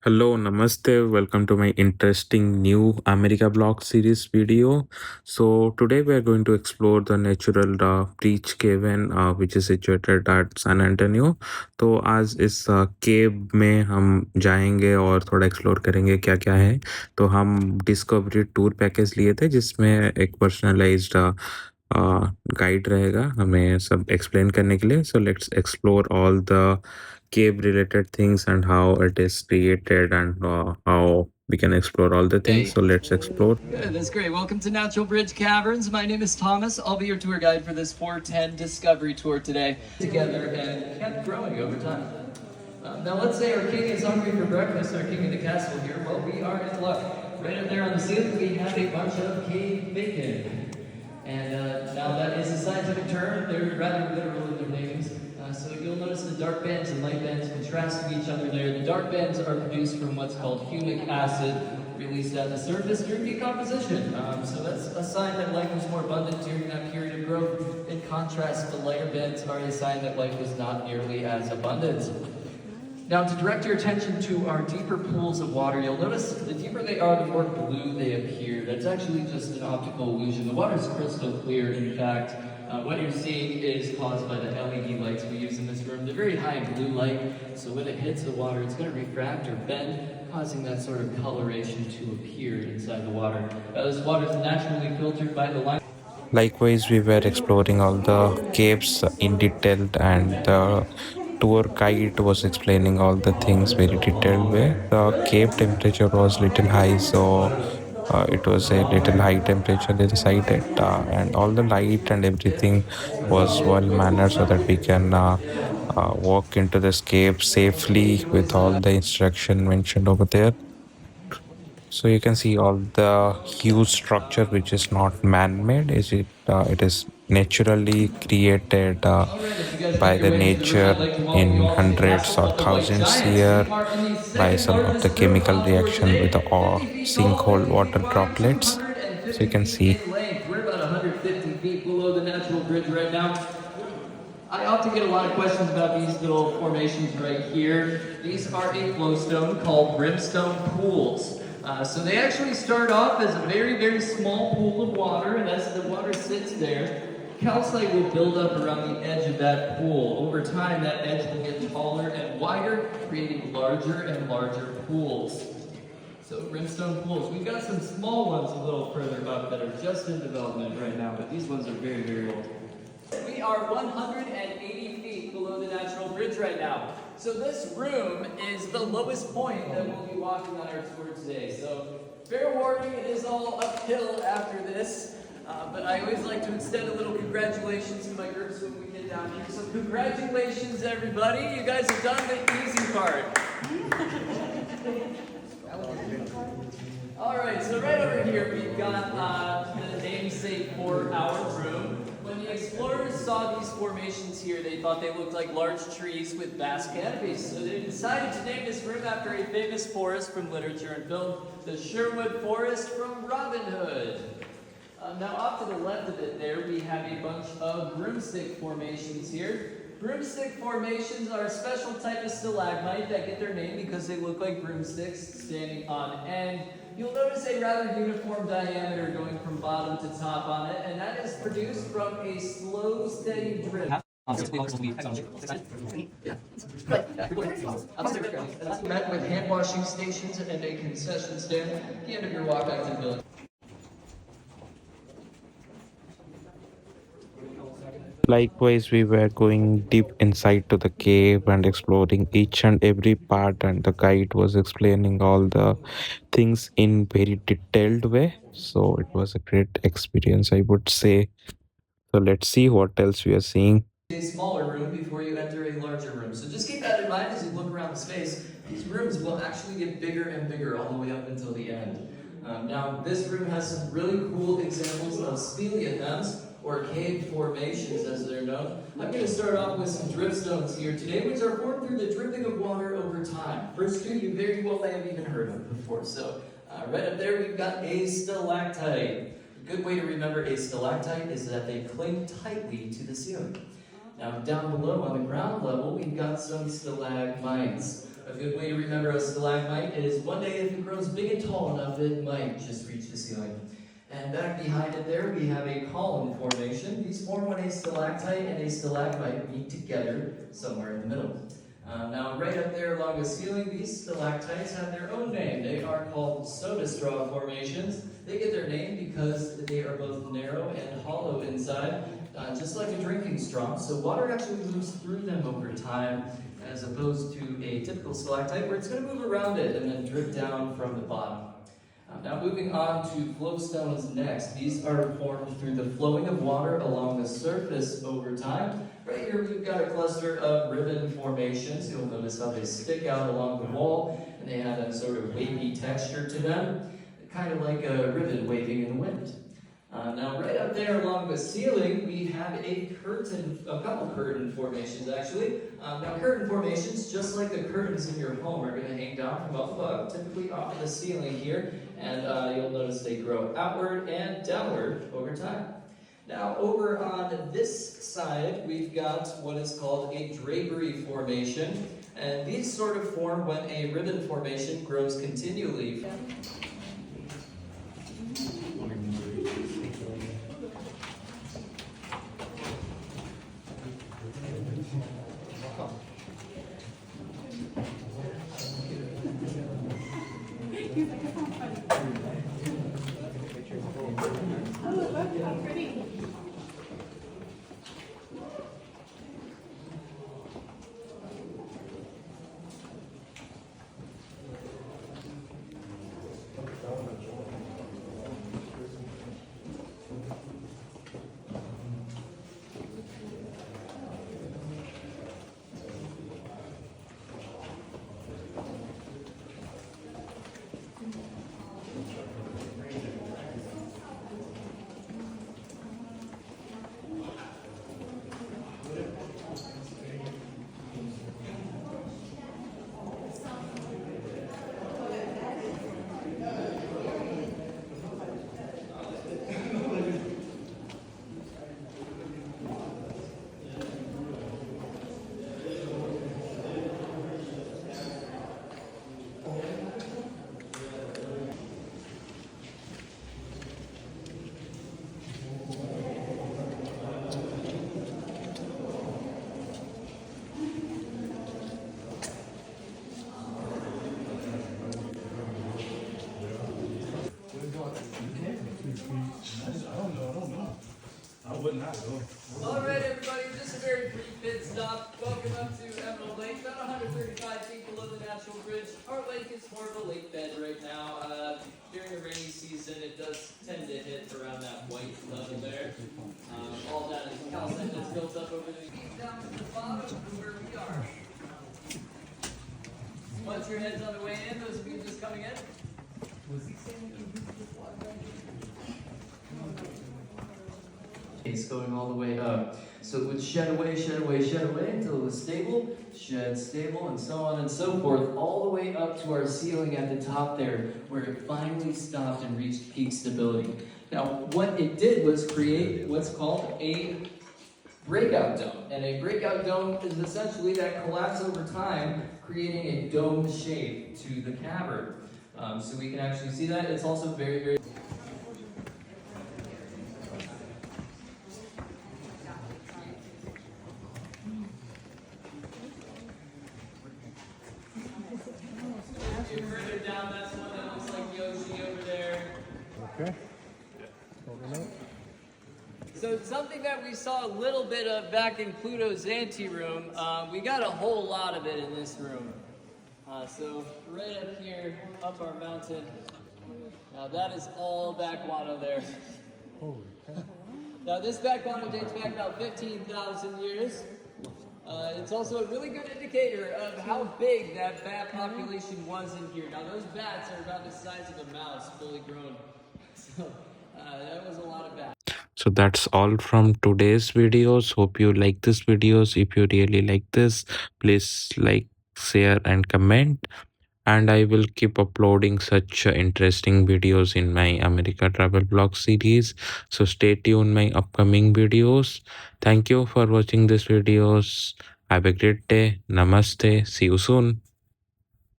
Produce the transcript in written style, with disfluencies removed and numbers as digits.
Hello, namaste. Welcome to my interesting new America blog series video. So today we are going to explore the natural Breach Cavern, which is situated at San Antonio. तो आज इस केव में हम जाएंगे और थोड़ा explore करेंगे क्या क्या है. तो हम डिस्कवरी टूर पैकेज लिए थे जिसमें एक पर्सनलाइज्ड गाइड रहेगा हमें सब एक्सप्लेन करने के लिए. So let's explore all the cave related things and how it is created and how we can explore all the things. So let's explore. Good, that's great. Welcome to Natural Bridge Caverns. My name is Thomas. I'll be your tour guide for this 410 Discovery Tour today. Together and kept growing over time. Now let's say our king is hungry for breakfast, our king in the castle here. Well, we are in luck. Right up there on the ceiling, we have a bunch of cave bacon. And now that is a scientific term. They're rather literal in their namings. So you'll notice the dark bands and light bands contrasting each other there. The dark bands are produced from what's called humic acid, released at the surface during decomposition. So that's a sign that life was more abundant during that period of growth. In contrast, the lighter bands are a sign that life was not nearly as abundant. Now, to direct your attention to our deeper pools of water, you'll notice the deeper they are, the more blue they appear. That's actually just an optical illusion. The water is crystal clear, in fact. What you're seeing is caused by the LED lights we use in this room. They're very high in blue light, so when it hits the water, it's going to refract or bend, causing that sort of coloration to appear inside the water. This water is naturally filtered by the line. Likewise, we were exploring all the caves in detail, and the tour guide was explaining all the things very detailed way. The cave temperature was little high, so it was a little high temperature they decided, and all the light and everything was well mannered so that we can walk into this cave safely with all the instruction mentioned over there. So you can see all the huge structure which is not man-made. It is naturally created by the nature in hundreds or thousands year by some of the chemical reaction with the sinkhole water droplets. So you can see. We're about 150 feet below the natural bridge right now. I often get a lot of questions about these little formations right here. These are a flowstone called brimstone pools. So they actually start off as a very, very small pool of water, and as the water sits there, calcite will build up around the edge of that pool. Over time, that edge will get taller and wider, creating larger and larger pools. So brimstone pools. We've got some small ones a little further up that are just in development right now, but these ones are very, very old. We are 180 feet below the natural bridge right now. So this room is the lowest point that we'll be walking on our tour today. So fair warning, it is all uphill after this. But I always like to extend a little congratulations to my groups when we get down here. So congratulations, everybody. You guys have done the easy part. All right, so right over here, we've got the namesake for our room. When the explorers saw these formations here, they thought they looked like large trees with vast canopies. So they decided to name this room after a famous forest from literature and film, the Sherwood Forest from Robin Hood. Now off to the left of it there, we have a bunch of broomstick formations here. Broomstick formations are a special type of stalagmite that get their name because they look like broomsticks standing on end. You'll notice a rather uniform diameter going from bottom to top on it, and that is produced from a slow, steady drip. Met with hand washing stations and a concession stand at the end of your walk back to the village. Likewise, we were going deep inside to the cave and exploring each and every part, and the guide was explaining all the things in very detailed way. So it was a great experience, I would say. So let's see what else we are seeing. A smaller room before you enter a larger room. So just keep that in mind as you look around the space. These rooms will actually get bigger and bigger all the way up until the end. Now, this room has some really cool examples of speleothems, or cave formations as they're known. I'm going to start off with some dripstones here today, which are formed through the dripping of water over time. First two you very well may have even heard of before. So right up there we've got a stalactite. A good way to remember a stalactite is that they cling tightly to the ceiling. Now down below on the ground level we've got some stalagmites. A good way to remember a stalagmite is one day if it grows big and tall enough, it might just reach the ceiling. And back behind it there, we have a column formation. These form when a stalactite and a stalagmite meet together somewhere in the middle. Now, right up there along the ceiling, these stalactites have their own name. They are called soda straw formations. They get their name because they are both narrow and hollow inside, just like a drinking straw. So water actually moves through them over time, as opposed to a typical stalactite where it's going to move around it and then drip down from the bottom. Now moving on to flowstones next. These are formed through the flowing of water along the surface over time. Right here we've got a cluster of ribbon formations. You'll notice how they stick out along the wall and they have that sort of wavy texture to them, kind of like a ribbon waving in the wind. Now right up there along the ceiling we have a couple curtain formations actually. Now curtain formations, just like the curtains in your home, are going to hang down from up above, typically off of the ceiling here, and you'll notice they grow outward and downward over time. Now over on this side we've got what is called a drapery formation, and these sort of form when a ribbon formation grows continually. Alright everybody, just a very brief pit stop. Welcome up to Emerald Lake, about 135 feet below the Natural Bridge. Our lake is more of a lake bed right now. During the rainy season it does tend to hit around that white level there. All that is calcite that's built up over the feet down to the bottom of where we are. Once your head's on the way in, those of you just coming in. It's going all the way up. So it would shed away, shed away, shed away until it was stable, shed, stable, and so on and so forth, all the way up to our ceiling at the top there, where it finally stopped and reached peak stability. Now, what it did was create what's called a breakout dome. And a breakout dome is essentially that collapse over time, creating a dome shape to the cavern. So we can actually see that. It's also very, very... Further down, that's one that looks like Yoshi over there. Okay. So something that we saw a little bit of back in Pluto's anteroom, we got a whole lot of it in this room. So right up here, up our mountain, now that is all back guano there. Holy cow. Now this back guano dates back about 15,000 years. It's also a really good indicator of how big that bat population was in here. Now those bats are about the size of a mouse, fully grown. So that was a lot of bats. So that's all from today's videos. Hope you like this videos. If you really like this, please like, share and comment. And I will keep uploading such interesting videos in my America travel vlog series. So stay tuned my upcoming videos. Thank you for watching these videos. Have a great day. Namaste. See you soon.